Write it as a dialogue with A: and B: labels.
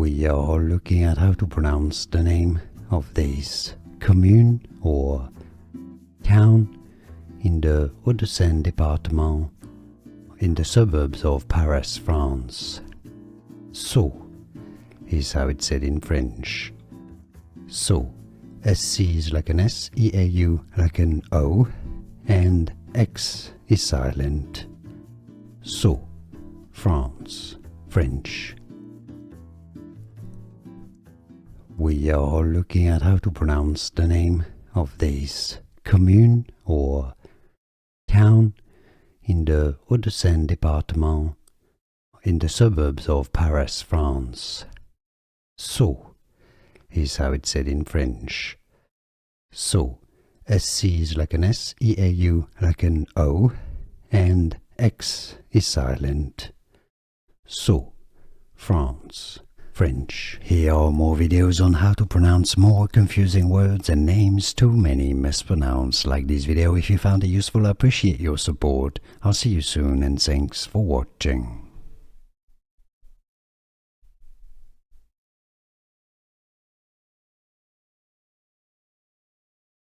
A: We are looking at how to pronounce the name of this commune or town in the Hauts-de-Seine department in the suburbs of Paris, France. Sceaux is how it's said in French. Sceaux. SC is like an S, EAU like an O, and X is silent. Sceaux, France, French. We are looking at how to pronounce the name of this commune or town in the Hauts-de-Seine department in the suburbs of Paris, France. Sceaux is how it's said in French. Sceaux. SC is like an S, EAU like an O, and X is silent. Sceaux, France, French. Here are more videos on how to pronounce more confusing words and names too many mispronounced. Like this video if you found it useful. I appreciate your support. I'll see you soon and thanks for watching.